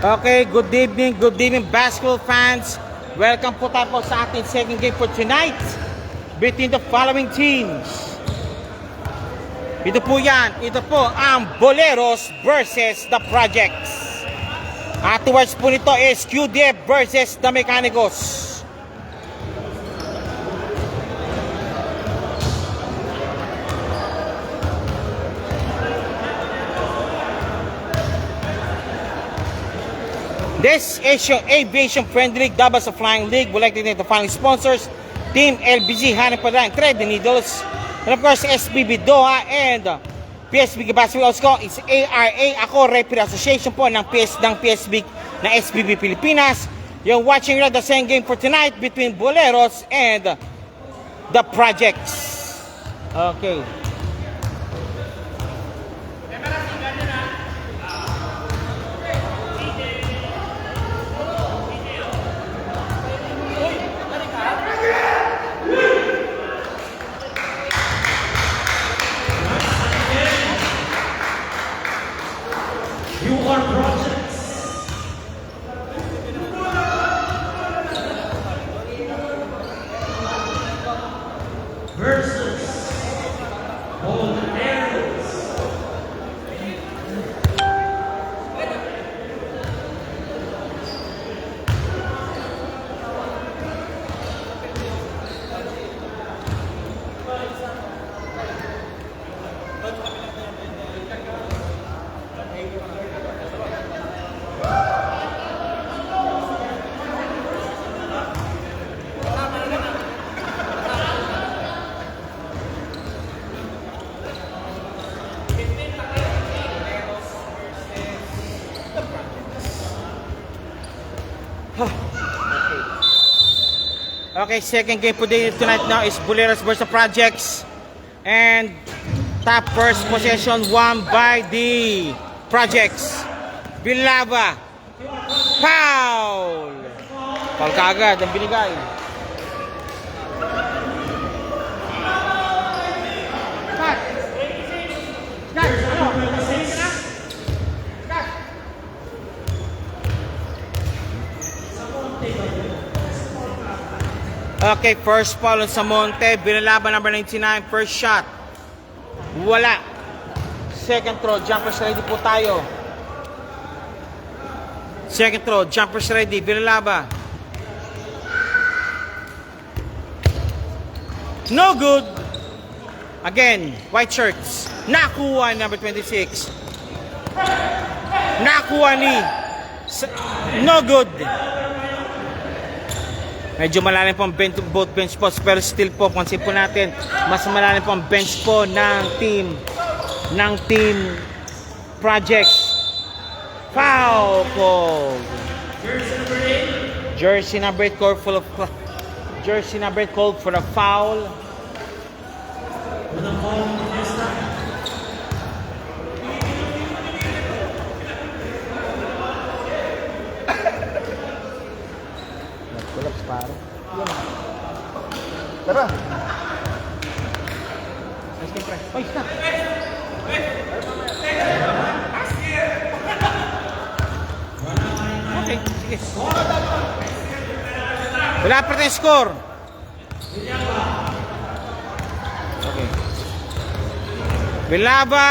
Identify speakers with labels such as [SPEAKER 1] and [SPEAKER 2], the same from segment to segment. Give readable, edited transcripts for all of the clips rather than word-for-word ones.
[SPEAKER 1] Okay, good evening basketball fans. Welcome po tayo po sa ating second game for tonight between the following teams. Ito po ang Boleros versus the Projects. Afterwards po nito is QDF versus the Mecanicos. This Asia Aviation Friendly League, Dabas of Flying League, would like to thank the following sponsors: Team LBG, Hanep Padang, Thread the Needles, and of course SBB Doha and PSB Basketball. Also, it's ARA, ako referee association po ng PSB na SBB Pilipinas. You're watching the same game for tonight between Boleros and the Projects. Okay.
[SPEAKER 2] You are Projects versus Boleros.
[SPEAKER 1] Okay, second game po din tonight now is Boleros versus Projects. And top first possession won by the Projects. Villalaba. Foul! Foul kaagad ang binigay. Okay, first foul sa Monte. Villalaba number 99, first shot. Wala. Second throw, jumpers ready po tayo. Second throw, jumpers ready. Villalaba. No good. Again, white shirts. Nakuha number 26. Nakuha ni. No good. Medyo malalim po ang both bench posts, pero still po, pansin po natin, mas malalim po ang bench po ng team Projects. Foul po. Jersey number 8 called for a foul. Paro. Tara. Oy, stop. Okay, sige. Wala pa tayong score. Okay. Villalaba,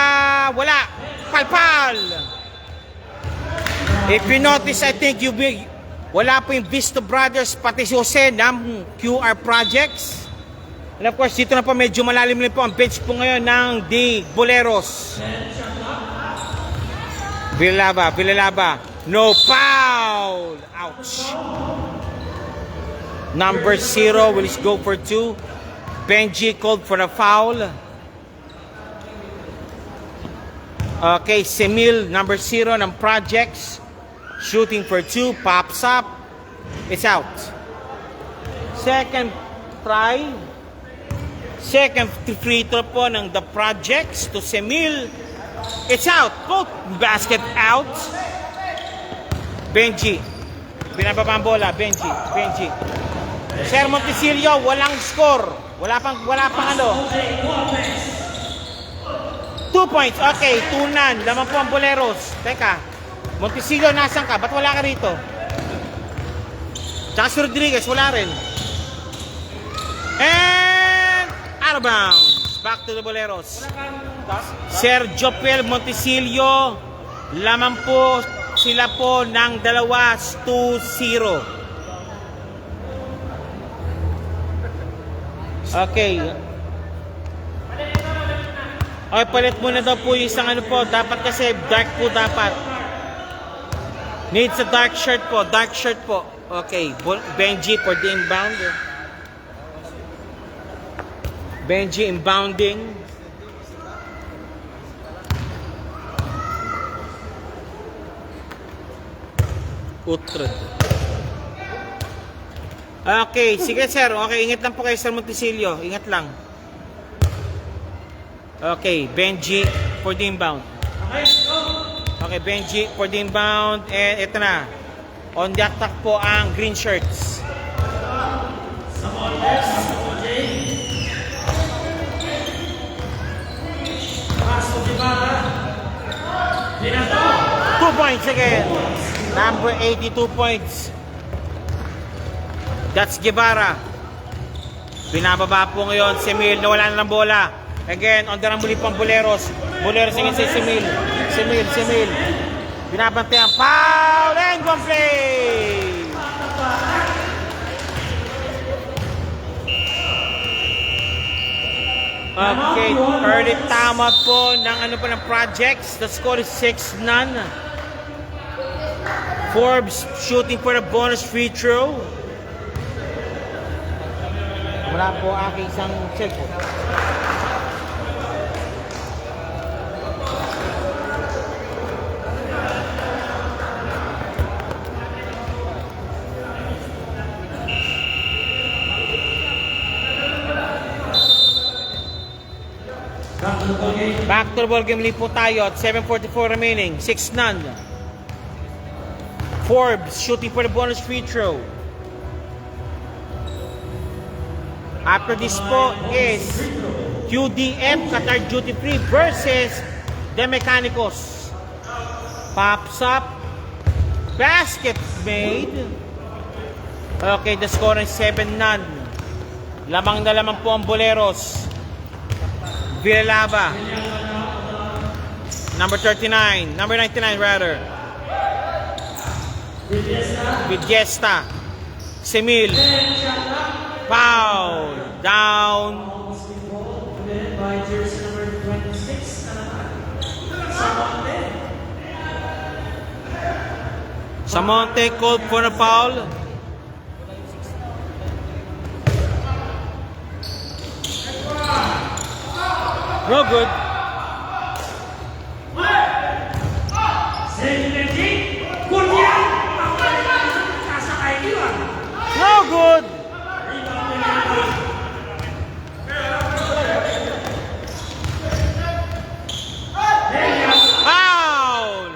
[SPEAKER 1] wala. Palpal. If you notice, I think wala po yung Visto Brothers, pati si Jose ng QR Projects. And of course, dito na po medyo malalim rin po ang bench po ngayon ng The Boleros. Villalaba. No foul! Ouch! Number 0 will go for 2. Benji called for a foul. Okay, Semil, number 0 ng Projects. Shooting for 2, pops up. It's out. Second try. Second free throw po ng the Projects to Semil. It's out. Both basket out. Benji. Binababa ang bola. Benji. Sir Montesilio, walang score. Wala pang ano. 2 points. Okay, 2-0. Laman po ang Boleros. Teka. Montecillo, nasan ka? Ba't wala ka rito? Tsaka si Rodriguez, wala rin. And out of bounds. Back to the Boleros. Sergio Pel Montecillo. Lamang po sila po ng 2-0. Okay. Okay, palit muna daw po yung isang ano po. Dapat kasi dark po dapat. Needs a dark shirt po. Dark shirt po. Okay. Benji for the inbound. Benji inbounding. Utrud. Okay. Sige sir. Okay. Ingat lang po kayo Sir Montecillo. Ingat lang. Okay. Benji for the inbound. Okay, Benji for the inbound. And ito na. On the attack po ang green shirts. Two points again. Number 82 points. That's Guevara. Binababa po ngayon si Emil na wala na ng bola. Again, on the run muli pang Boleros. Boleros again si Emil. Emil. Binabantayan. Foul and one play. Okay, early tama po ng ano po ng projects. The score is 6-0. Forbes shooting for the bonus free throw. Wala po aking isang cellphone. Back to the ball game, po tayo at 7:44 remaining, 6-0. Forbes shooting for the bonus free throw. After this po is QDF Qatar Duty Free versus the Mechanicos. Pops up. Basket made. Okay, the score is 7-0. Lamang na lamang po ang Boleros. Villalaba. Number 39. Number 99 rather. Vidiesta. Semil. Foul. Down. Samonte called for a foul. No good. No good. Foul.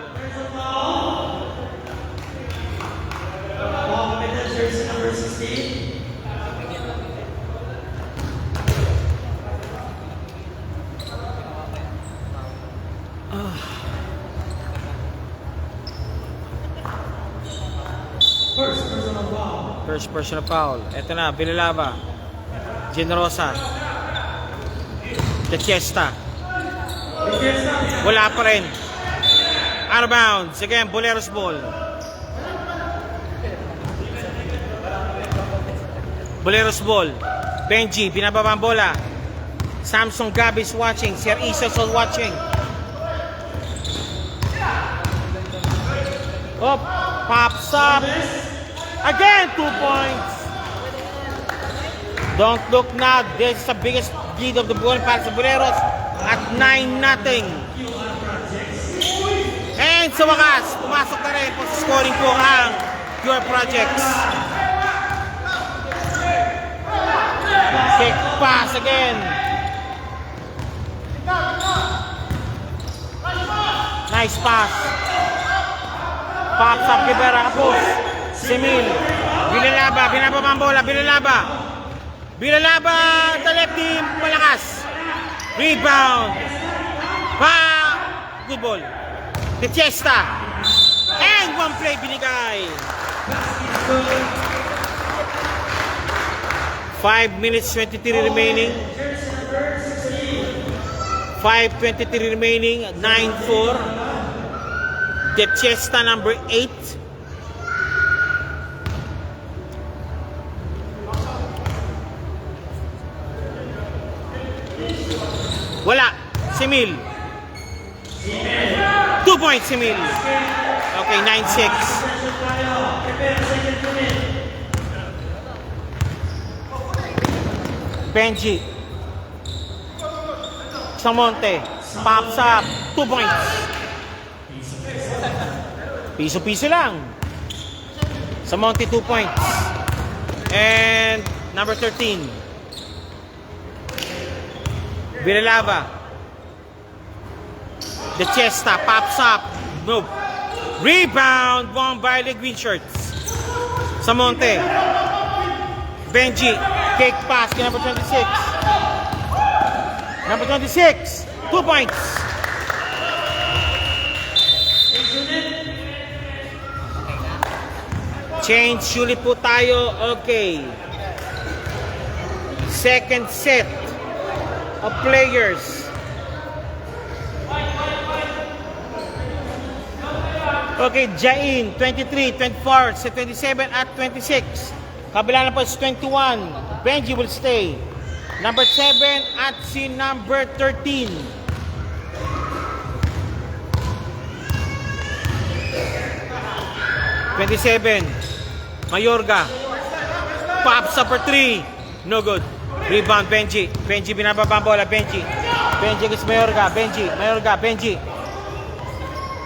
[SPEAKER 1] First personal foul. Ito na, Villalaba. Generosa. De Fiesta. Wala pa rin. Out of bounds. Again, Boleros ball. Boleros ball. Benji, binababa ang bola. Samson Gabi is watching. Sir Isos is watching. Oh, pops up. Again, 2 points. Don't look now. This is the biggest lead of the ball para sa Boleros at 9-0. And sa wakas, pumasok na rin po sa scoring po ang Pure Projects. Kick pass again. Nice pass. Pops up Guevara, kapos. Semil. Villalaba, binababa ang bola. Villalaba, the left team, malakas. Rebound. Good ball. De Fiesta. play binigay. 5 minutes 23 remaining. 5:23 remaining. 9-4. De Chesta number 8. Wala. Simil. 2 points, Simil. Okay, 9-6. Benji. Samonte. Pops up. 2 points. Piso-piso lang. Samonte, 2 points. And number 13. Villalava. De Chesta pops up. No. Rebound won by the green shirts. Samonte. Benji. Kick pass to number 26. Number 26. 2 points. Change ulit po tayo. Okay. Second set of players. Okay, Jain, 23, 24, sa 27 at 26. Kabila na po is 21. Benji will stay. Number 7 at si number 13. Mayorga. Pops up for 3. No good. Rebound, Benji. Benji binababa ang bola. Benji against Mayorga. Mayorga, Benji.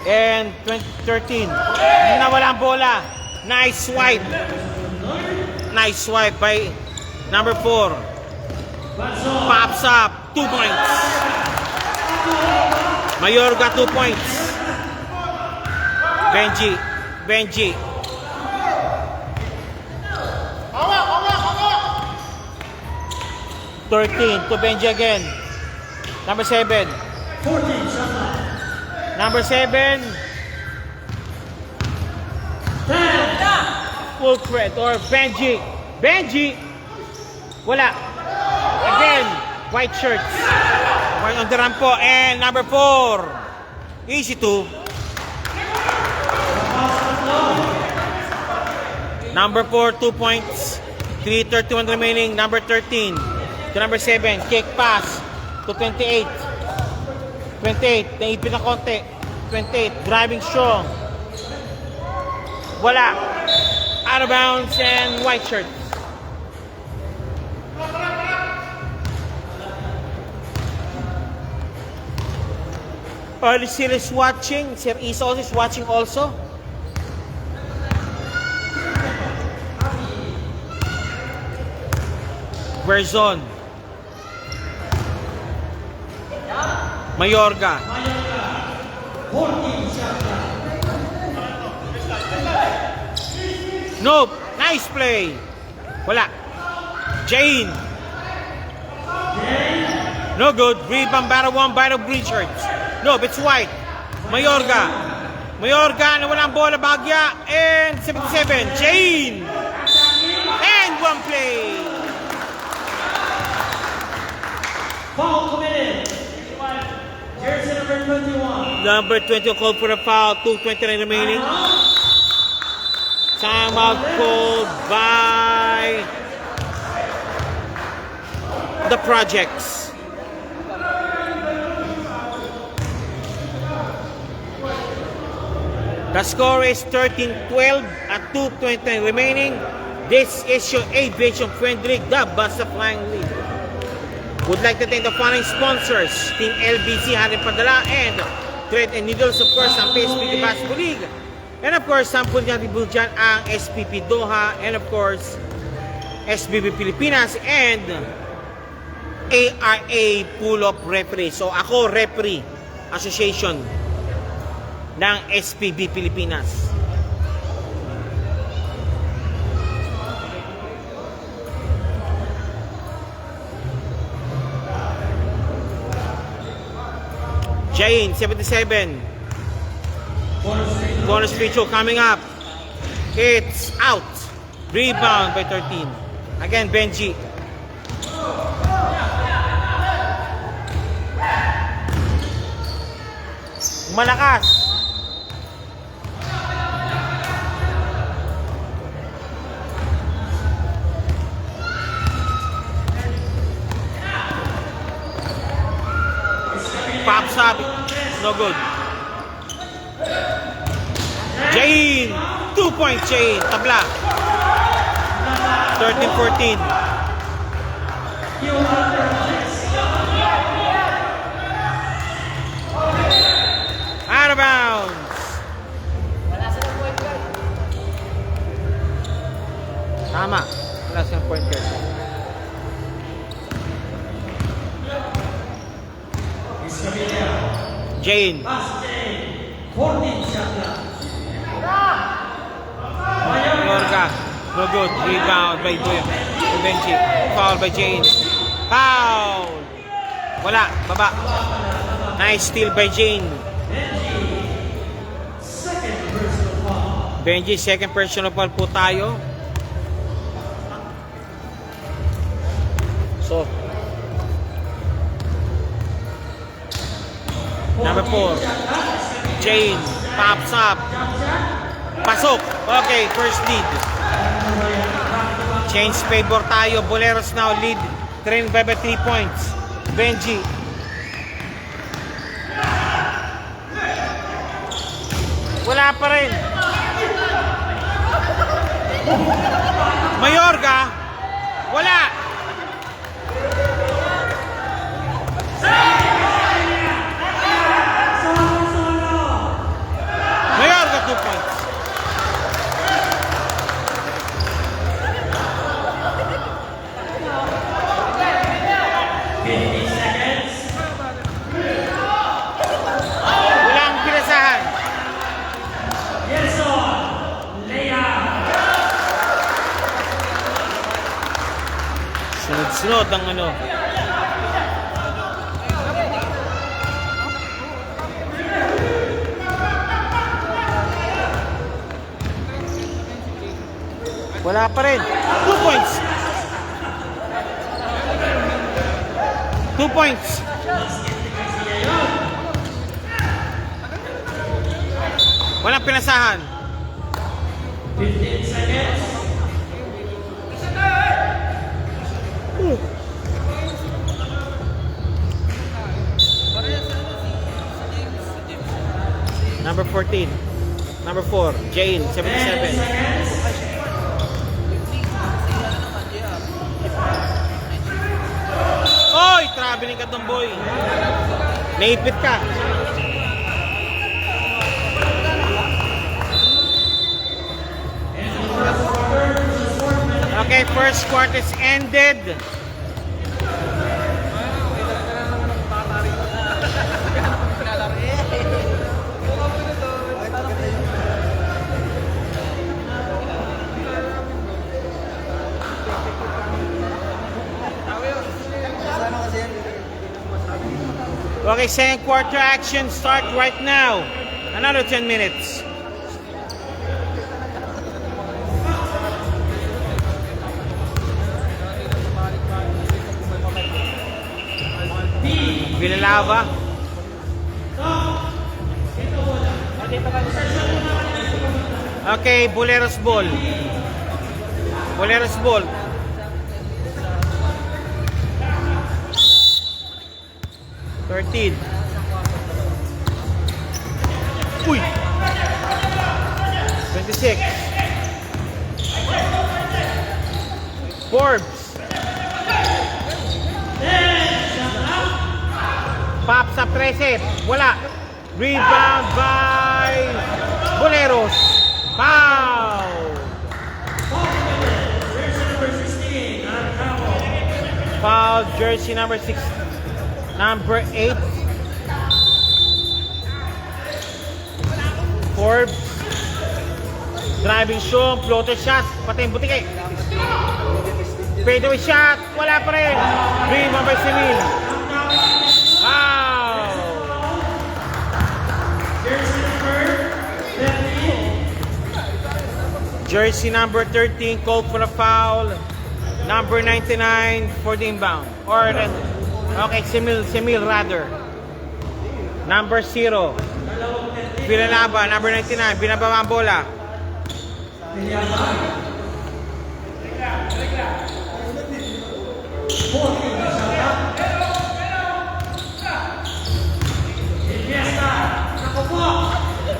[SPEAKER 1] And 13. Nawala ang bola. Nice swipe. Nice swipe by number 4. Pops up. 2 points. Mayorga, 2 points. Benji. 13 to Benji again. Number 7.
[SPEAKER 2] 14 shot clock.
[SPEAKER 1] Number 7. Full threat or Benji. Wala. Again, white shirts. White on the rampo. And number 4. Easy to. Number 4, 2 points. 3:31 remaining. Number 13 to number 7. Kick pass to 28. 28. Naipit na konti. 28. Driving strong. Wala. Out of bounds and white shirt. Sir is watching. Sir Isos is watching also. Verzon. Mayorga.
[SPEAKER 2] 14 shot clock.
[SPEAKER 1] Nope. Nice play. Wala. Jain. No good. Rebound battle one by the green shirts. Nope, it's white. Mayorga. Nawala ang bola. Bagya. And 77. Jain. And one play.
[SPEAKER 2] Foul committed. Jersey number 21.
[SPEAKER 1] Number 20 called for a foul. 2:29 remaining. Timeout called by the Projects. The score is 13-12 at 2:29 remaining. This is your aviation friendly, the Basta Flying League. Would like to thank the following sponsors: Team LBC, Haring Padala, and Thread and Needles, of course, ang PSPB Basketball League. And of course, sampul natin po dyan ang SPP Doha, and of course, SBB Pilipinas, and ARA Pull-Up Referee. So ako, referee association ng SPB Pilipinas. Jain, 77. Bonus feature coming up. It's out. Rebound by 13. Again, Benji. Malakas. Pops up. No good. Jane. 2-point Jane. Tabla. 13-14. Out of bounds. Tama. Wala siyang point guard. Jane.
[SPEAKER 2] 14 shot clock.
[SPEAKER 1] Yorga. No good. Rebound by Benji. Foul by Jane. Foul. Wala. Baba. Nice steal by Jane. Benji, second personal foul po tayo. So, number 4. Jane. Pops up. Pasok. Okay, first lead. Change favor tayo. Boleros now lead. Train by 3 points. Benji. Wala pa rin. Mayorga. Wala. Mayorga 2 points. Walang pinasahan. Sunod-sunod ang ano. Wala pa rin. 2 points. 2 points. Walang pinasahan.
[SPEAKER 2] 15 seconds.
[SPEAKER 1] Number 14. Number 4. Jane, 77. Oy! Traveling ka, Tomboy. Naipit ka. Okay, first quarter is ended. Okay, second quarter action start right now. Another 10 minutes. Villalava. Okay, Boleros ball. Boleros ball. Uy! Uy! 26. Forbes. Pops up 13. Wala. Rebound by Boleros. Foul. Foul jersey number 6. Number 8. Forbes. Driving show, floater shot, pati yung butik eh. Fadeaway shot, wala pa rin. Rebound by Simil. Wow! Jersey number 13 called for a foul. Number 99 for the inbound. Or, okay, Semil rather. Number 0. Villalaba, number 99. Binababa ang bola.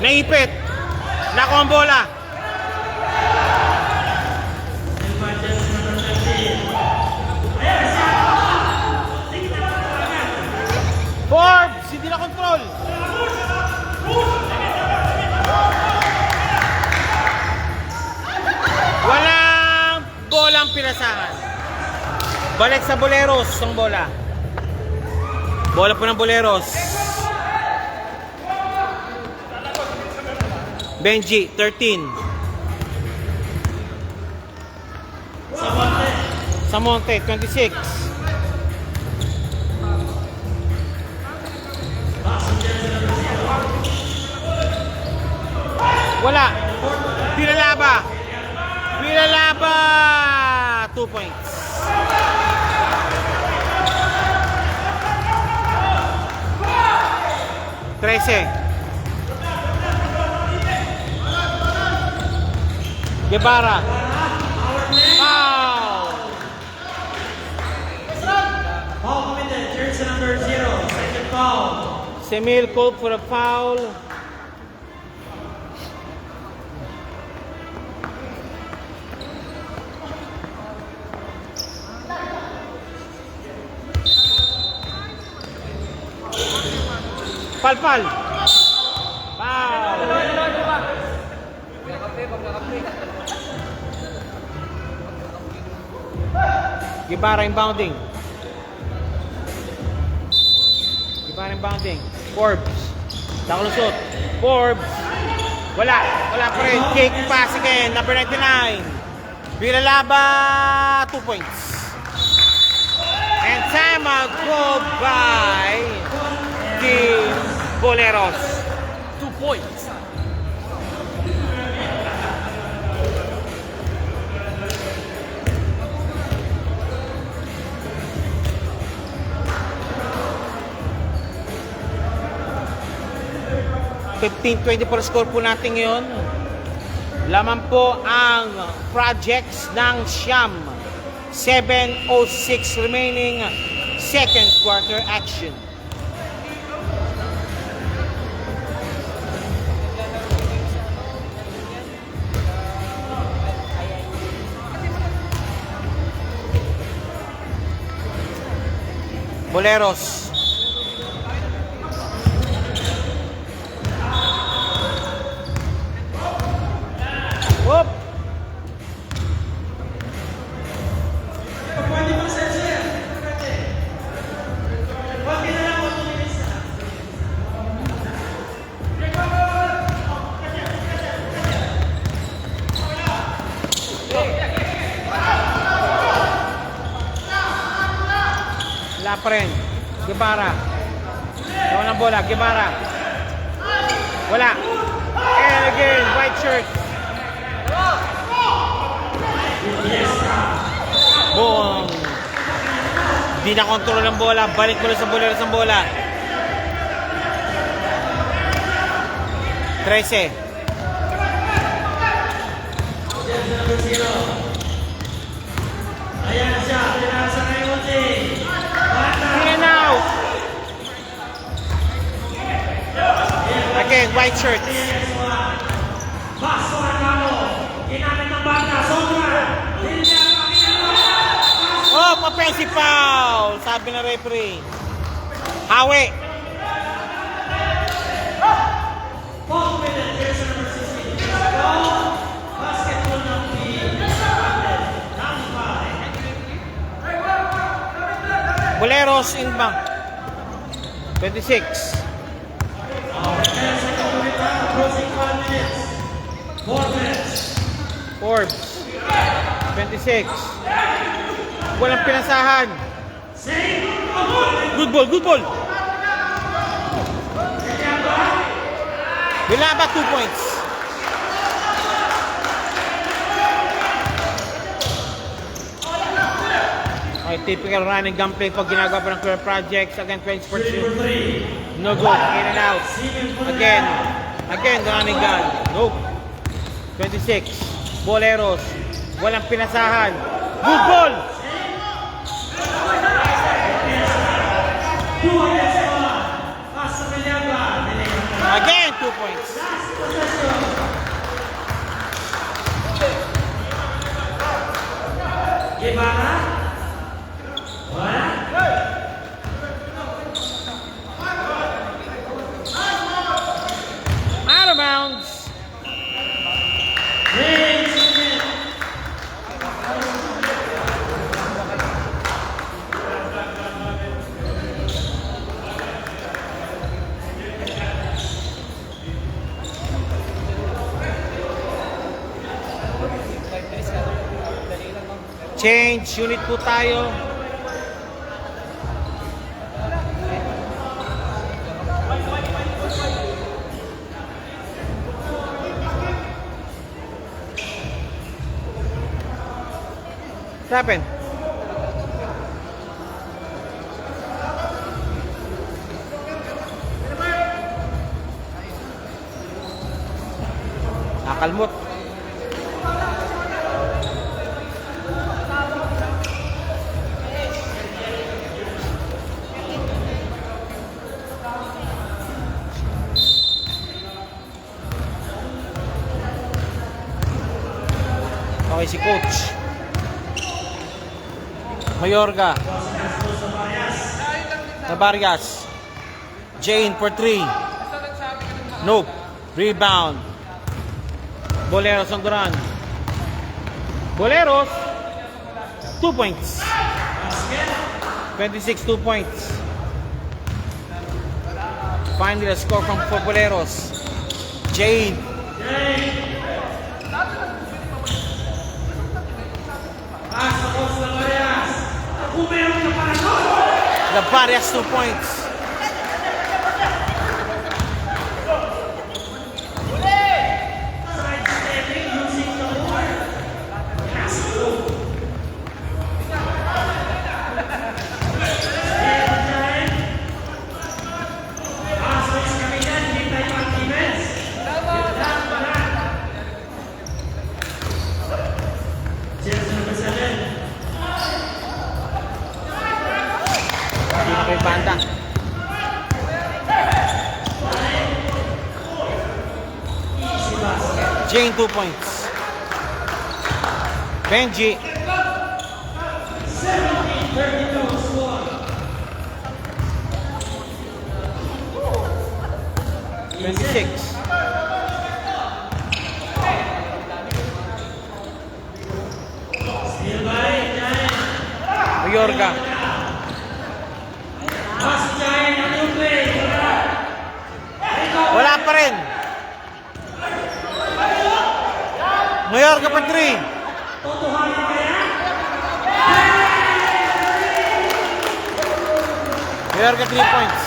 [SPEAKER 1] Naipit. Nako ang bola. Forbes, hindi na control. Walang bolang pinasahan. Balik sa Boleros ang bola. Bola po ng Boleros. Benji, 13. Samonte, 26. Wala. Villalaba. 2 points. Trece. Guevara. Foul.
[SPEAKER 2] Foul committed. Jersey number 0. Second foul.
[SPEAKER 1] Semil called for a foul. Palpal. Foul. Guevara inbounding. Forbes. Nakalusot. Forbes. Wala pa rin. Kick pass again. Number 99. Villalaba, 2 points. And time out called by Team Boleros. 2 points. $15-20 score po natin ngayon. Laman po ang projects ng Siam. 7:06 remaining second quarter action. Boleros. Whoop. Wala pa rin. Guevara. Gawa ng bola. Guevara. Wala. And again, white shirt. Boom. Di na kontrol ng bola. Balik mula sa Boleros ang bola. 13.
[SPEAKER 2] Ayan siya. Pinasa na yung team.
[SPEAKER 1] In and out. Again, white shirt.
[SPEAKER 2] Baso Armando. Ginamit ng bata. Sobra.
[SPEAKER 1] Oh, offensive foul. Sabi ng referee. Hawi.
[SPEAKER 2] Foul committed. Jersey number 16. Basketball ng team.
[SPEAKER 1] Boleros inbound. 26.
[SPEAKER 2] Closing 5 minutes.
[SPEAKER 1] Forbes. 26. Walang pinasahan. Good ball, good ball. Villalaba, 2 points. typical running gun play pag ginagawa pa ng career projects. Again, 20 sports
[SPEAKER 2] Number 3.
[SPEAKER 1] no good, in and out. Again, the running gun. Nope. 26. Boleros. Walang pinasahan. Good ball!
[SPEAKER 2] 2 against 1. Pasa Villaga.
[SPEAKER 1] Again, 2 points.
[SPEAKER 2] Guevara. Wala.
[SPEAKER 1] Out of bounds. Change unit po tayo. What happened? Nakalmot. Okay, si Coach Mayorga. Navarias. Jane for 3. Nope. Rebound. Boleros on the run. Boleros. 2 points. 26, 2 points. Finally, a score from for Boleros. Jane. Navarias 2 points. Kay banda. Jane 2 points. Benji. $26. Mayorga. Wala pa rin. Mayorga pa 3. Mayorga 3 points.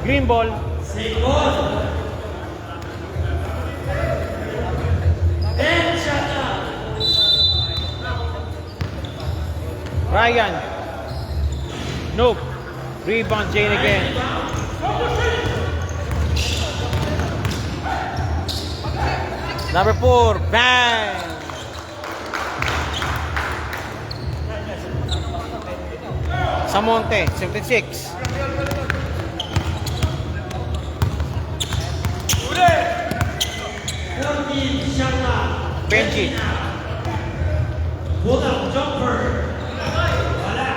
[SPEAKER 1] Green ball. Ryan. Nope. Rebound Jane again. Number 4. Bang. Samonte. 76. Benji.
[SPEAKER 2] Jumper. Wala.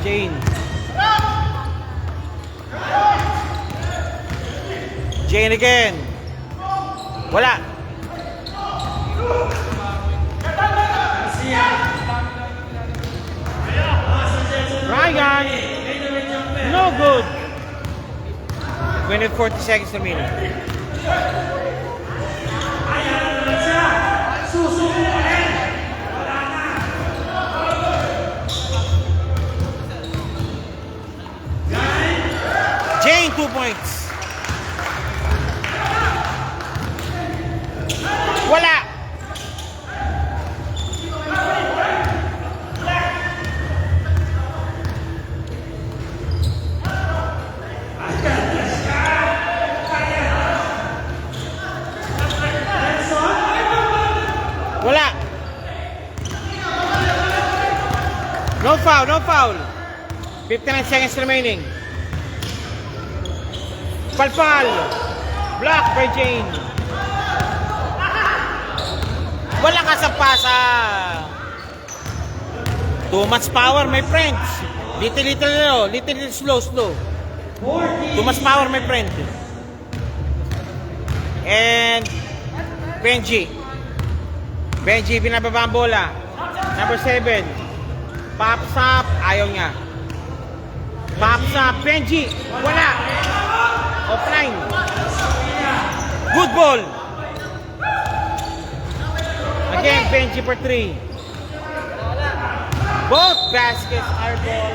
[SPEAKER 1] Jane. Jane again. Wala. Ryan. No good. minute 40 seconds remaining. Jane, 2 points. Wala. Wala. No foul, no foul. 59 seconds remaining. Palpal. Block by Jane. Wala ka sa pasa. Too much power, my friends. Little slow. Too much power, my friend. And Benji, binababa ang bola. Number 7. Pops up. Ayaw niya. Pops up. Benji. Wala. Offline. Good ball. Again, Benji for 3. Both baskets are ball.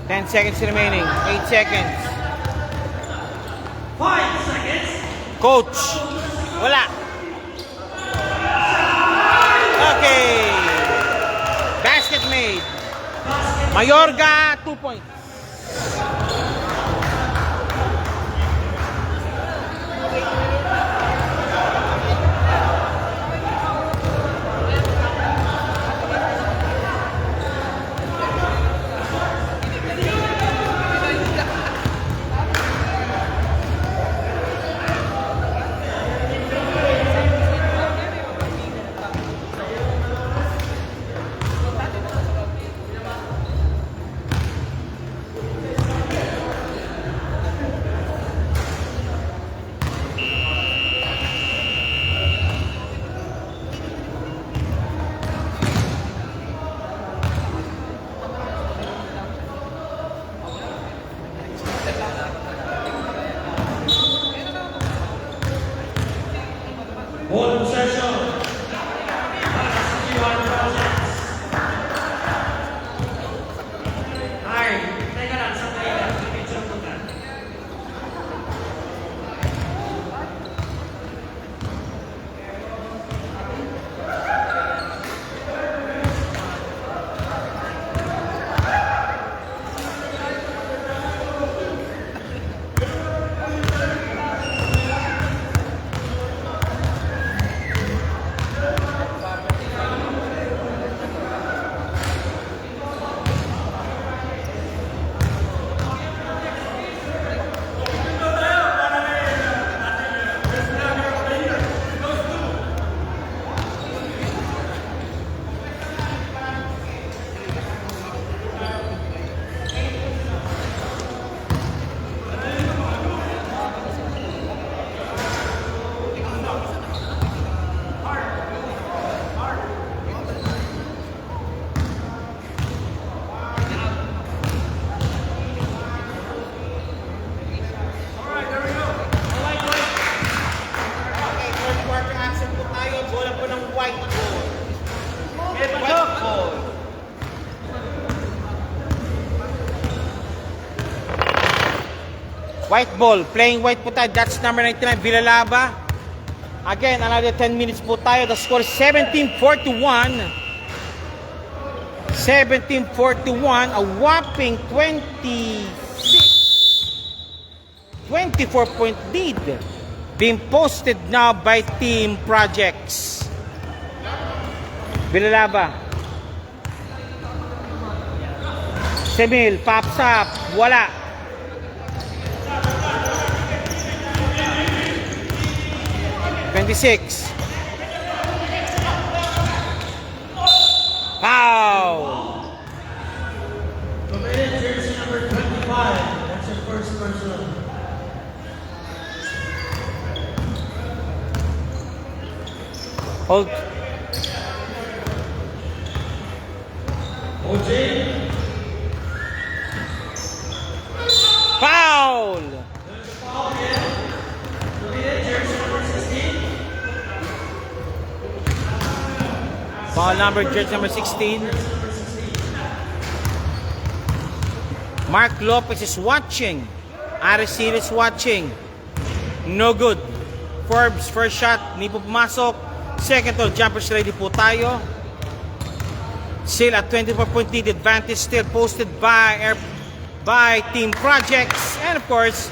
[SPEAKER 1] Ten seconds remaining. 8 seconds.
[SPEAKER 2] 5 seconds.
[SPEAKER 1] Coach. Wala. Okay. Basket made. Mayorga, 2 points.
[SPEAKER 2] Ball possession. Ay, teka lang, sandali lang. Picture ko na.
[SPEAKER 1] White ball, playing white po tayo. That's number 99, Villalaba. Again, another 10 minutes po tayo. The score is 17-41. 17-41. A whopping 24-point lead being posted now by Team Projects. Villalaba. Semil, pops up. Wala. Pow!
[SPEAKER 2] Committed jersey number 25. That's your first personal.
[SPEAKER 1] Hold. Foul! Foul number, jersey number 16. Mark Lopez is watching. Aracil is watching. No good. Forbes, first shot, hindi po pumasok. Second roll, jumpers ready po tayo. Still at 24 point lead, advantage still posted by Team Projects. And of course,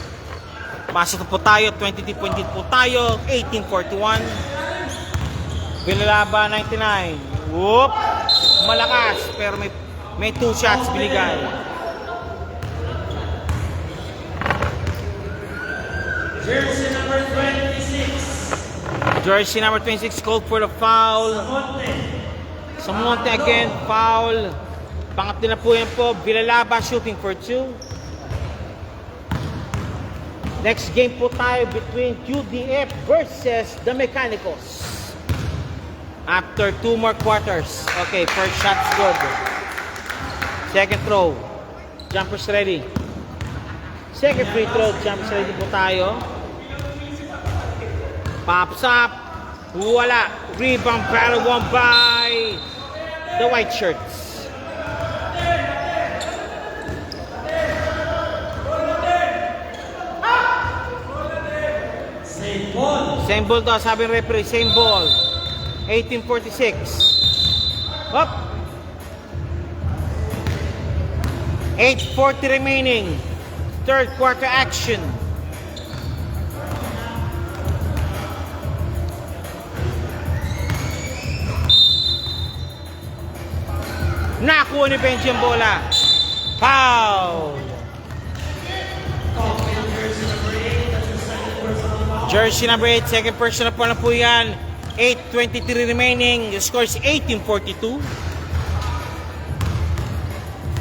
[SPEAKER 1] pasok na po tayo, 23 point lead po tayo, 18-41. Binalaba 99. Whoop! Malakas, pero may 2 shots binigay.
[SPEAKER 2] Jersey number 26.
[SPEAKER 1] Jersey number 26 called for the foul. Samonte again, foul. Pangatlo na po yan po. Villalaba shooting for 2. Next game po tayo between QDF versus the Mechanicals. After 2 more quarters. Okay, first shot's good. Second throw. Jumpers ready. Second free throw. Jumpers ready po tayo. Pops up. Wala. Rebound battle won by the white shirts.
[SPEAKER 2] Same ball.
[SPEAKER 1] Same ball daw, sabi ng referee. Same ball. 18-46. Up. 8:40 remaining. Third quarter action. Nakuha ni Benji ang bola. Foul. Jersey number 8, second personal po na po yan. 8:23 remaining. The score is 18-42.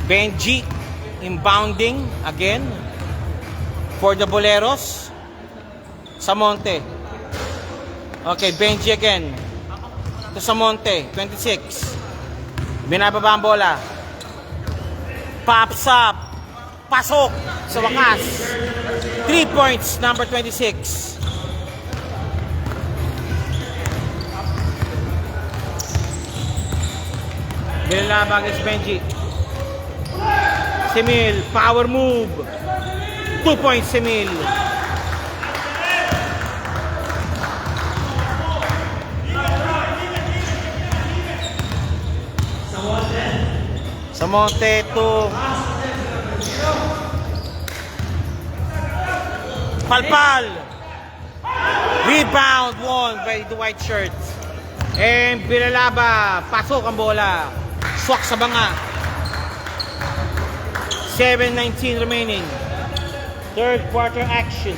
[SPEAKER 1] Benji inbounding again for the Boleros. Samonte. Okay, Benji again. To Samonte, 26. Binababa ang bola. Pops up. Pasok sa wakas. 3 points, number 26. Binalaba against Benji. Semil, power move. 2 points, Semil. Samonte to Palpal. Rebound won by the white shirts. And Villalaba, pasok ang bola. Swak sa banga. 7:19 remaining. Third quarter action.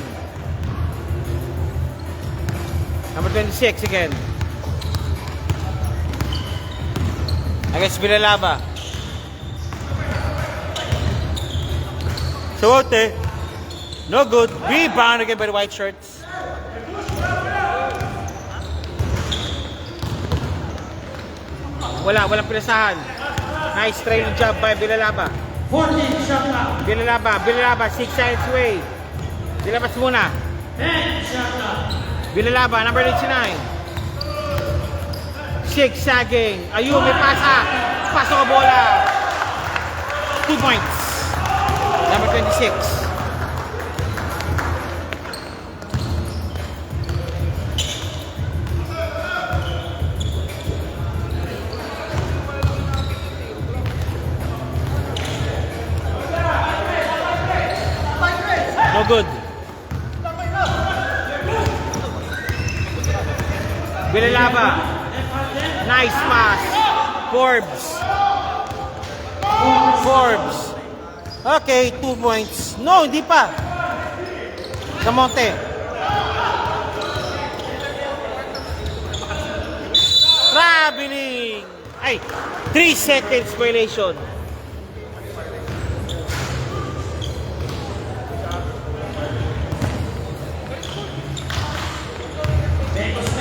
[SPEAKER 1] Number 26 again. Against Villalaba. Samonte. No good. Rebound again by the white shirts. Walang pinasahan. Nice training job by Villalaba.
[SPEAKER 2] 14 shot clock.
[SPEAKER 1] Villalaba, 6 sides away. Villalabas muna.
[SPEAKER 2] 10 shot clock.
[SPEAKER 1] Villalaba, number 89. 6 sagging. Ayun, may pasa. Pasok ang bola. 2 points. Number 26. No good. Villalaba. Nice pass. Forbes. Okay, 2 points. No, hindi pa. Samonte. Traveling. Ay, 3 seconds violation.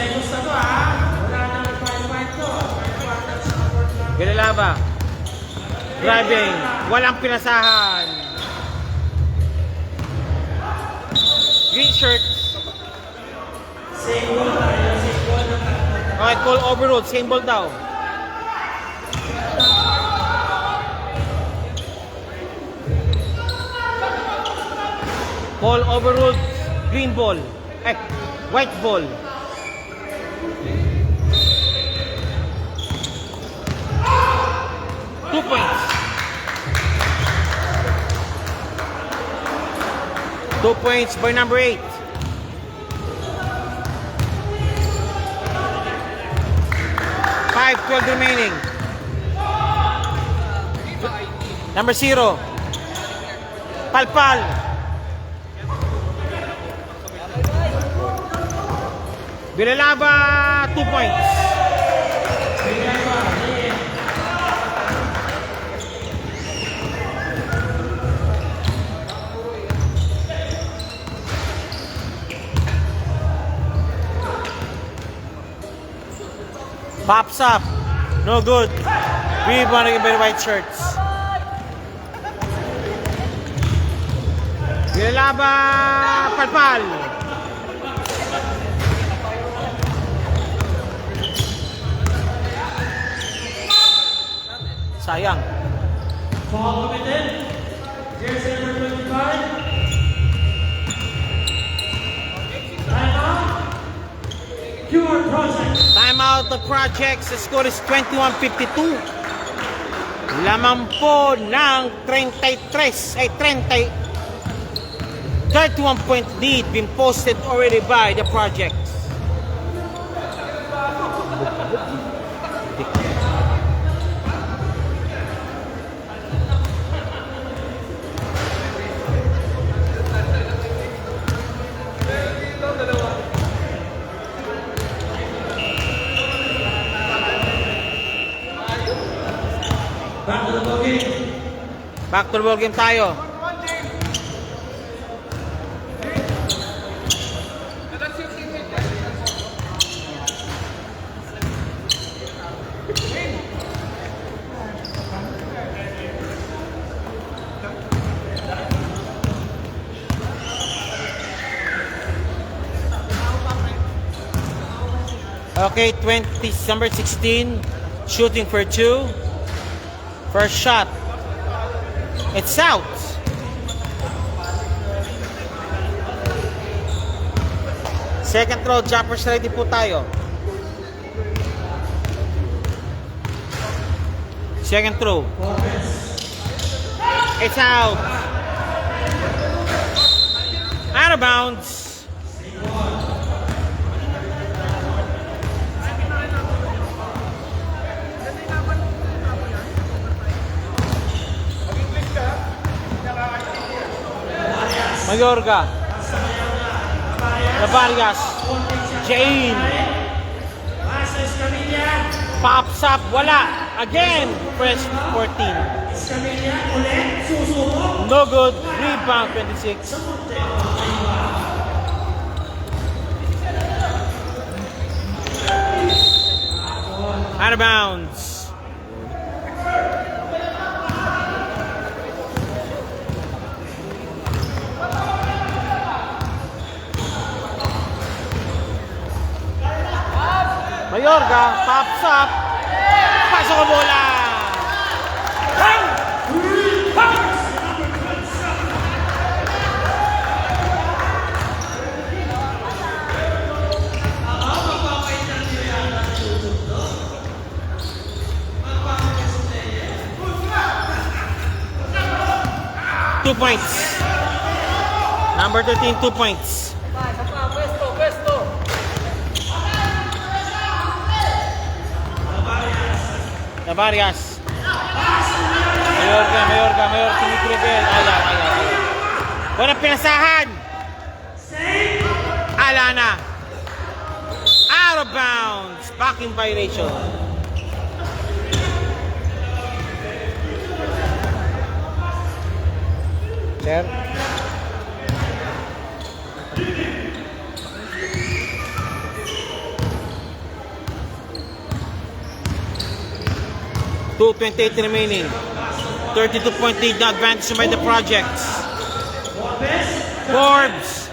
[SPEAKER 2] Pekos na to ha. Wala nang fight to.
[SPEAKER 1] Villalaba. Driving. Walang pinasahan. Green shirt.
[SPEAKER 2] Same ball tayo. Same ball ng tatlo.
[SPEAKER 1] Okay, call overruled. Same ball daw. Call overruled. Green ball. Eh, white ball. Two points. 2 points by number 8. Five, 12 remaining. Number 0. Palpal. Bilalaba, 2 points. Pops up. No good. Rebound again by the white shirts. Bilalaba, Palpal. Sayang.
[SPEAKER 2] Foul committed. Jersey number 25. Timeout. Pure Project.
[SPEAKER 1] Timeout the projects. The score is 21-52. Lamang po ng 31 point lead been posted already by the projects.
[SPEAKER 2] Back to the ball game.
[SPEAKER 1] Back to the ball game tayo. Okay, number 16, shooting for 2. First shot. It's out. Second throw, jumpers ready po tayo. Second throw. It's out. Out of bounds. Mayorga. Lavarias. Jane. Pops up. Wala. Again. Press 14. No good. Rebound 26. Out of bounds. Mayorga, pops up. Pasok ang bola. Two points. Number 13, 2 points. Lavarias. Mayorga, tumitribel. Ayaw. Walang pinasahan. Alana. Out of bounds. Back in violation. Sir. .2:28 remaining. 32-point lead na advantage by the Projects. Forbes.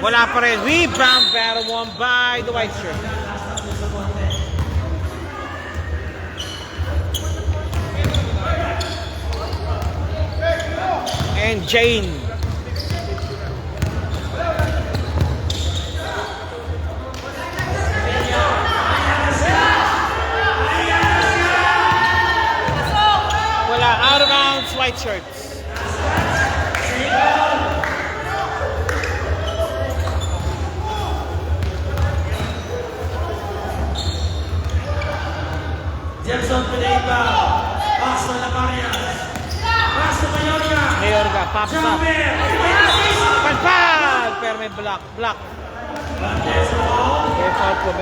[SPEAKER 1] Wala pa rin. Rebound battle won by the White Shirt. And Jane. Wala. Out of bounds, White Shirts.
[SPEAKER 2] Jefferson Pineda, Pasto Lacarias, Pasto Mayorga,
[SPEAKER 1] Mayorga, pops up. Pagpag! Pero may block. May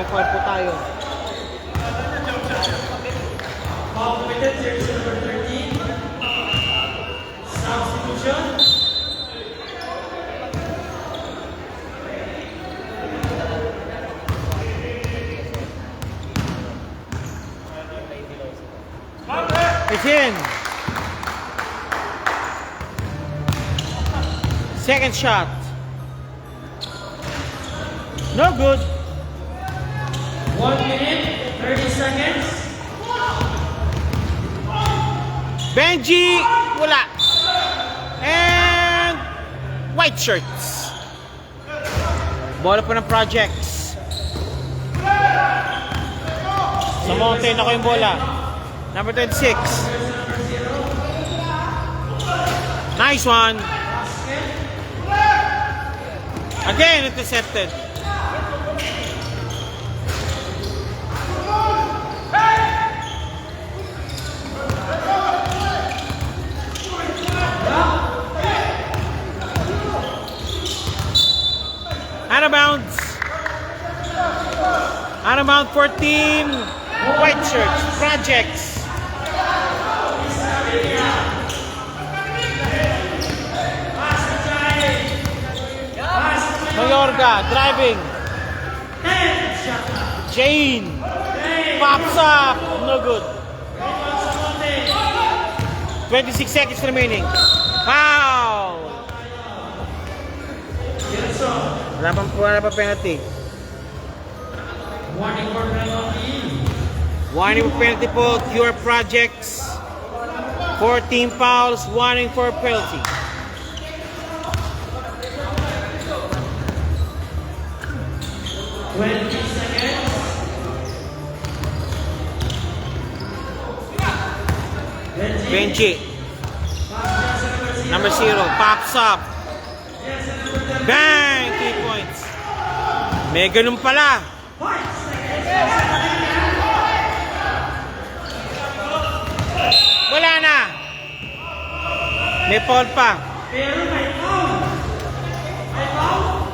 [SPEAKER 1] foul po tayo.
[SPEAKER 2] Foul committed, jersey number 13. Substitution.
[SPEAKER 1] It's in. Second shot. No good.
[SPEAKER 2] 1 minute, 30 seconds.
[SPEAKER 1] Benji, wala. And White Shirts. Bola po ng Projects. Sa mountain ako yung bola. Number 26. Nice one. Again, intercepted. Out of bounds. Out of bounds for team White Shirts. Projects. Mayorga driving. Jane pops up. No good. 26 seconds remaining. Foul. Wala pa penalty.
[SPEAKER 2] Warning for penalty.
[SPEAKER 1] Warning for penalty po. Cure Projects. 14 fouls. Warning for penalty. Benji. Number 0. Pops up. Bang! 3 points. May ganun pala. Wala na. May foul pa.
[SPEAKER 2] Pero may foul. May foul.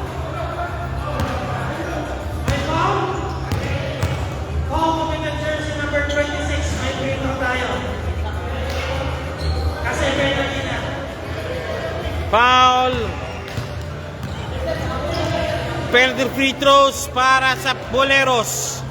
[SPEAKER 2] May foul. Foul committed jersey number 26. May free throw tayo. Kasi penalty na.
[SPEAKER 1] Foul. Penalty free throws para sa Boleros.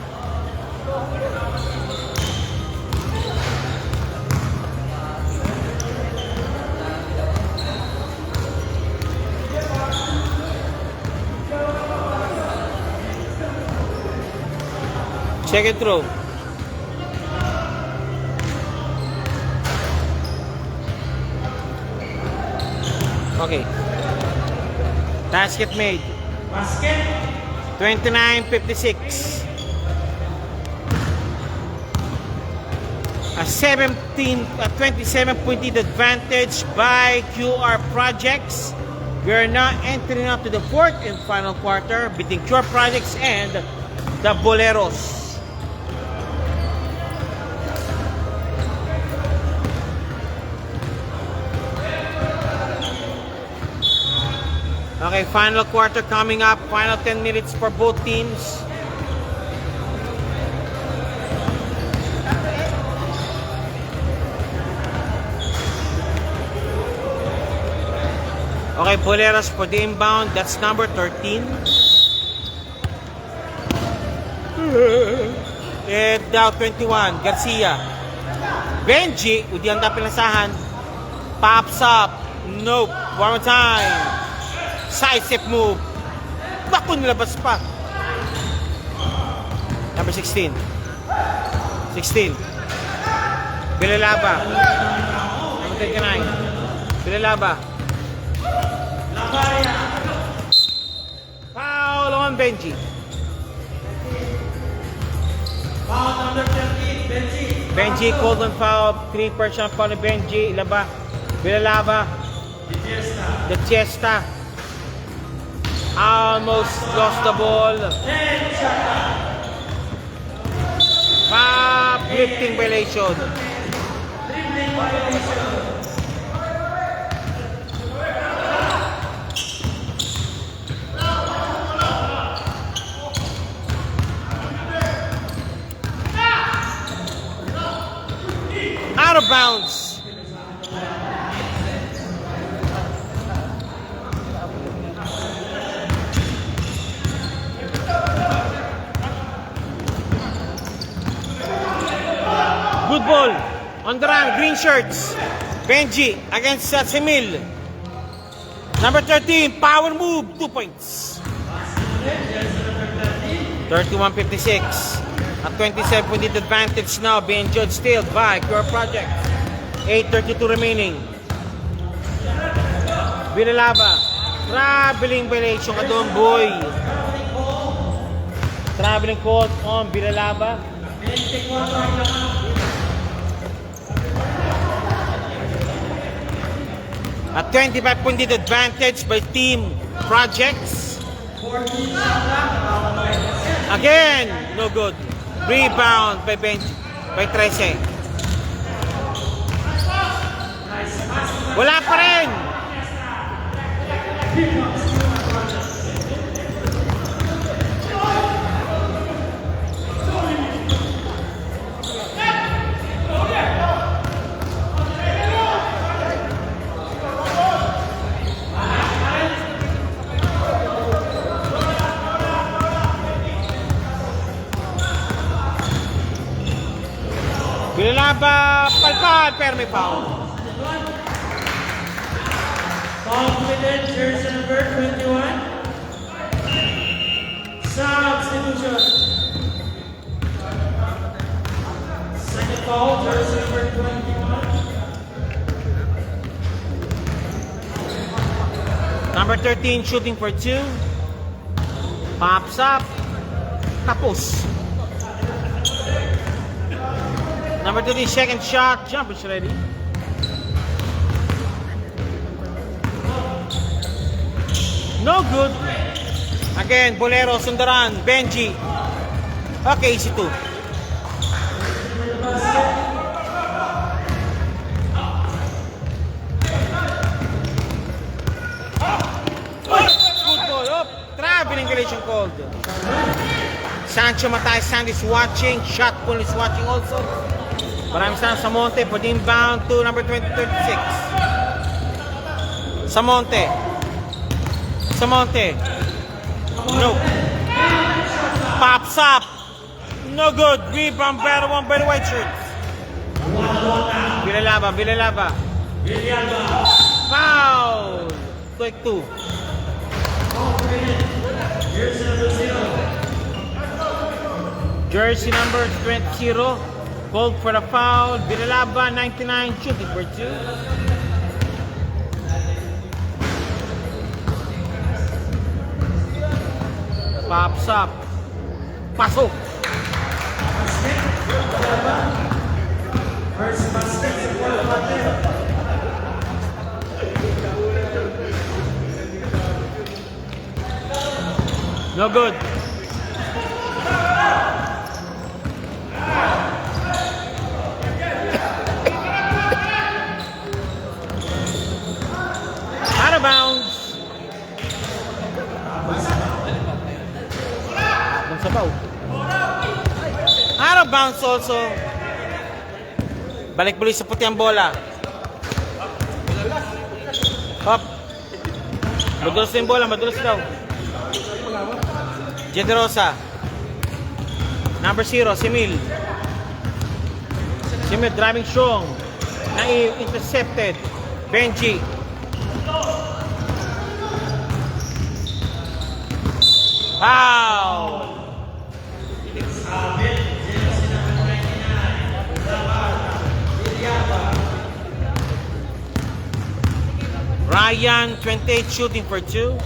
[SPEAKER 1] Second throw. Okay. Basket made.
[SPEAKER 2] Basket.
[SPEAKER 1] 29-56. A 27-point lead advantage by QR Projects. We are now entering up to the fourth and final quarter between QR Projects and the Boleros. Okay, final quarter coming up. Final 10 minutes for both teams. Okay, Boleros for the inbound. That's number 13. And now 21, Garcia. Benji, udi ang pinasahan. Pops up. Nope. One more time. Side step move. Bako nilabas pa. Number 16. 16. Bilalaba. Number 39. Bilalaba. Foul on Benji.
[SPEAKER 2] Foul number 13, Benji.
[SPEAKER 1] Benji called on foul. 3 personal foul ni Benji. Ilaba. Bilalaba. The Fiesta. Almost lost the ball. Lifting violation. Out of bounds. Good ball. On the run, green shirts. Benji against Semil. Number 13, power move, 2 points. 31-56. At 27-point advantage now, being judged still by Pure Project. 8:32 remaining. Bilalaba. Traveling violation ka doon, boy. Traveling call on Bilalaba. At 25-point advantage by Team Projects. Again, no good. Rebound by Benji, by 13. Wala pa rin. Bilalaba, palpal, pero may foul.
[SPEAKER 2] Foul committed, jersey number 21. Substitution. Second foul, jersey number 21.
[SPEAKER 1] Number 13 shooting for 2. Pops up. Tapos. Number 13 second shot. Jump is ready. No good. Again, Bolero, Sundaran, Benji. Okay, easy 2. Good ball. Up. Traveling violation called. Sancho Matay Sand is watching. Shot pool is watching also. Maraming sana Samonte for the inbound to number 36. Samonte. Samonte. No. Pops up. No good. Rebound better one by the white shirts. Bilalaba. Bilalaba. Foul. Quick 2. Jersey number 20. Called for the foul. Bilalaba, 99, shooting for 2. Pops up. Pasok.
[SPEAKER 2] First basket for the Patel.
[SPEAKER 1] No good. Out of bounds. Out of bounds also. Balik bulis sa puti ang bola. Hop. Madulas na yung bola, madulas daw. Generosa. Number 0, Semil. Semil driving strong. Na-intercepted. Benji. Foul. Ryan, 28, shooting for 2.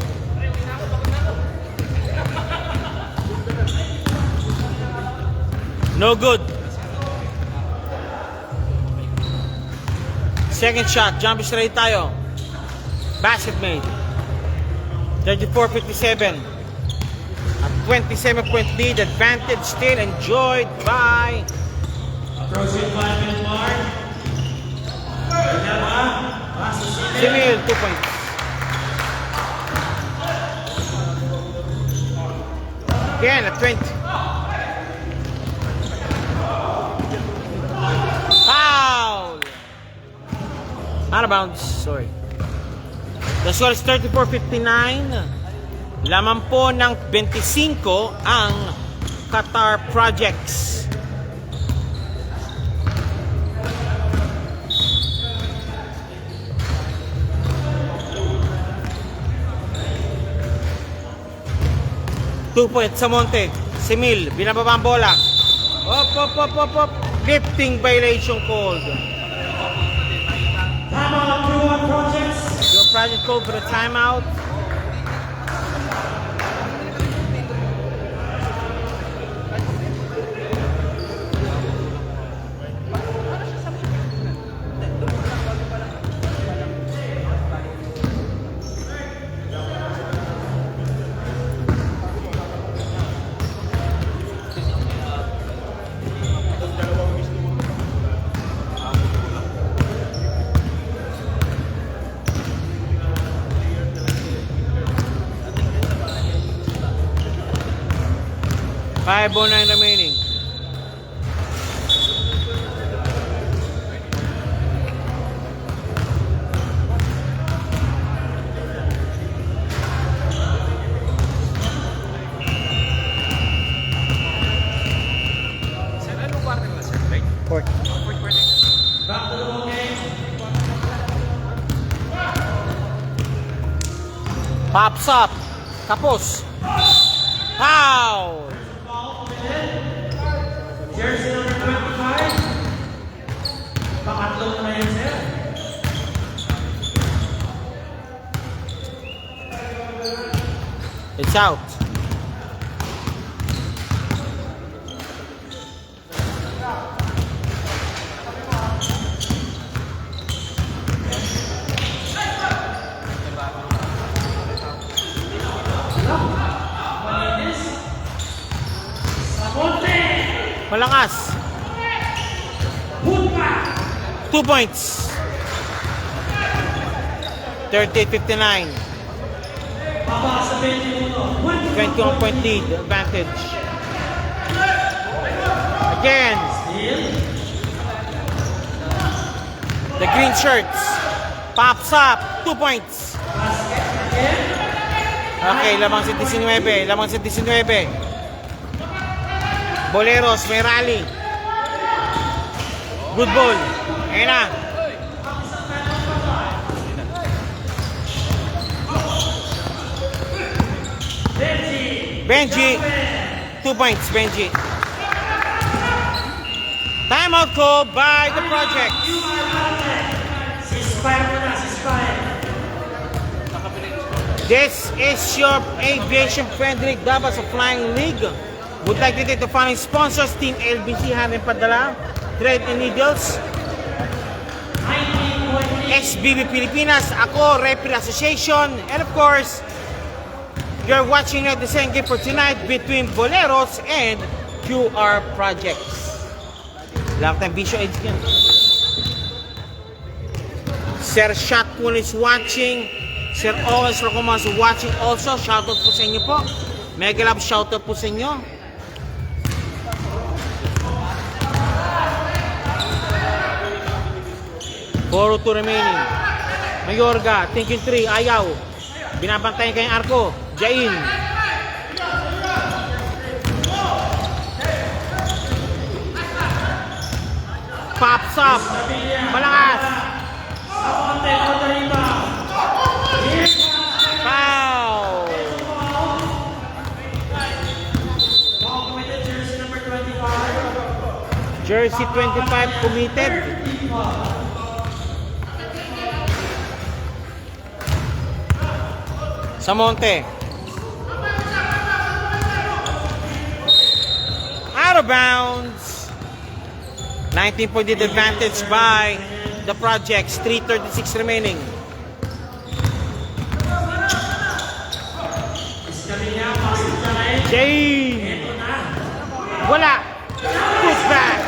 [SPEAKER 1] No good. Second shot, jump straight tayo. Basket made. 34-57. A 27-point lead, advantage still enjoyed by
[SPEAKER 2] Approaching 5-minute mark.
[SPEAKER 1] Simil, 2 points. Again, a 20. Foul! Out of bounds, sorry. The score is 34-59. Laman po ng 25 ang Qatar Projects. Two points sa Monte. Simil, binababa ang bola. Op. Lifting violation called.
[SPEAKER 2] Timeout, Q1 Projects.
[SPEAKER 1] Your project called for the timeout. Five oh nine remaining. Fourth.
[SPEAKER 2] Back to the ball game.
[SPEAKER 1] Pops up. Tapos. Foul!
[SPEAKER 2] Jersey number 25. Pangatlo na yun, sir.
[SPEAKER 1] It's out. Malakas. 2 points. 38-59. 21-point lead advantage. Again. The green shirts. Pops up. 2 points. Okay, lamang sa 19. Lamang sa 19. Boleros, may rally. Good ball. Ayan na. Benji. 2 points, Benji. Timeout call by the project. This is your aviation friendly Davos of Flying League. Would like to thank the following sponsors: Team LBC, Hanin Padala, Thread and Needles, SBB Pilipinas, Ako, Referee Association, and of course, you're watching the same game for tonight between Boleros and QR Projects. Lifetime visual aids yan. Sir Shotgun is watching. Sir Owens Rocomas is watching also. Shoutout po sa inyo po. Mega love shoutout po sa inyo. Four to remaining. Mayorga, thinking 3, ayaw. Binabantayan kayong arko. Jain. Pops up. Malakas.
[SPEAKER 2] Samonte for the rebound. Here comes
[SPEAKER 1] Foul!
[SPEAKER 2] ball committed jersey number 25.
[SPEAKER 1] Jersey 25 committed. Samonte. Out of bounds. 19-point lead advantage by the Projects. 3:36 remaining. Jane. Wala. Push back.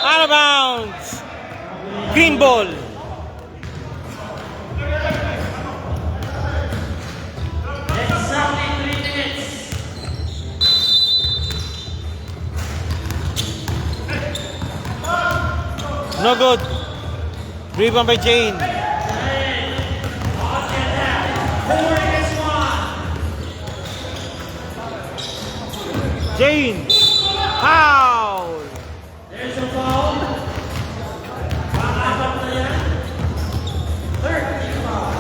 [SPEAKER 1] Out of bounds. Green ball.
[SPEAKER 2] Exactly 3 minutes.
[SPEAKER 1] No good. Rebound by Jane.
[SPEAKER 2] 4 against 1.
[SPEAKER 1] Jane. Foul.
[SPEAKER 2] There's a foul. Pang-apat na yan. Third team foul.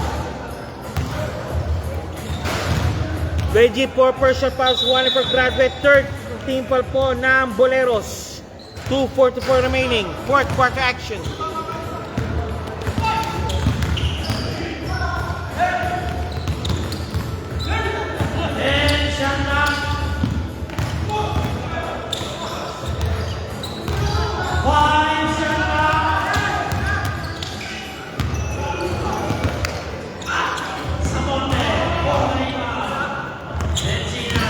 [SPEAKER 1] Legit 4 personal fouls, 1 for graduate. Third team foul po ng Boleros. 2:44 remaining. Fourth quarter action.
[SPEAKER 2] And shot clock. 5 shot clock. Samonte for the rebound. Benzina.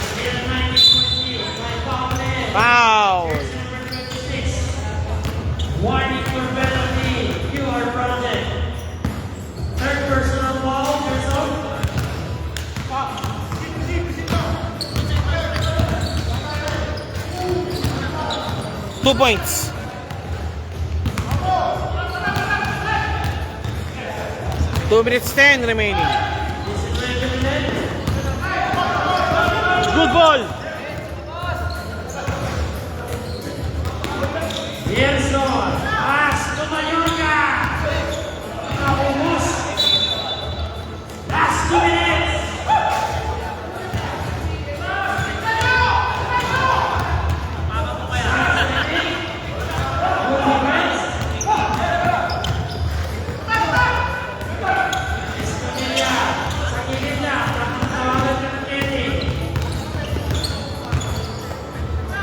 [SPEAKER 2] Still 19-point by Paule.
[SPEAKER 1] Foul.
[SPEAKER 2] Number 26. Warning for penalty. QR project. Third personal foul. Person.
[SPEAKER 1] 2 points. Two minutes 10 remaining. Good ball.
[SPEAKER 2] Yerson. Pass to Mallorca. Nakubos. Last 2 minutes.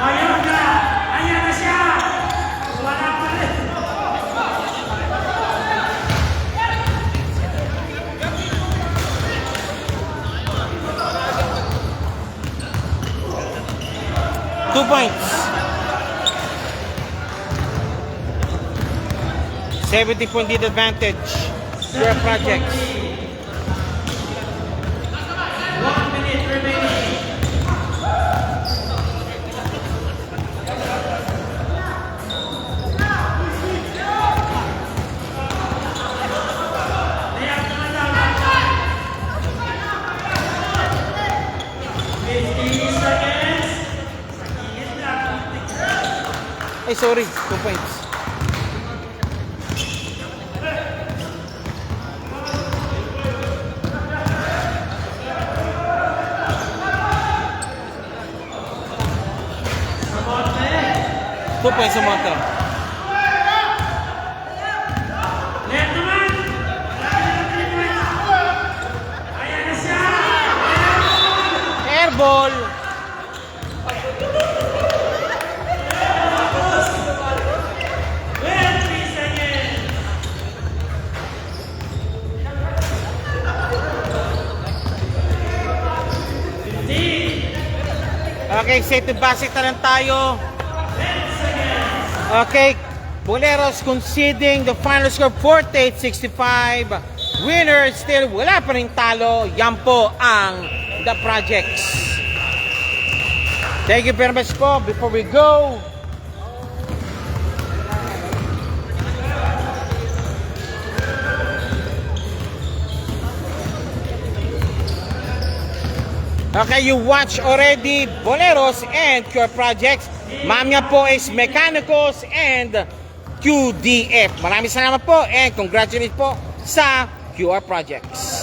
[SPEAKER 2] Mallorca, ayan na siya. Wala pa rin.
[SPEAKER 1] Two points. 70-point lead advantage. Your Projects.
[SPEAKER 2] 1 minute remaining. Layup naman daw. 50 seconds. Sa gilid lang.
[SPEAKER 1] Ay, sorry. 2 points.
[SPEAKER 2] Samonte.
[SPEAKER 1] 2 points sa Monte.
[SPEAKER 2] Layup naman. Ayan na siya.
[SPEAKER 1] Air ball.
[SPEAKER 2] Well, 3 seconds.
[SPEAKER 1] Okay, set to basic na lang tayo. Okay, Boleros conceding the final score 48-65. Winner still wala pa rin talo. Yan po ang The Projects. Thank you very much po. Before we go, okay, you watch already Boleros and QR Projects. Ma'am niya po is Mechanicals and QDF. Maraming salamat po and congratulations po sa QR Projects.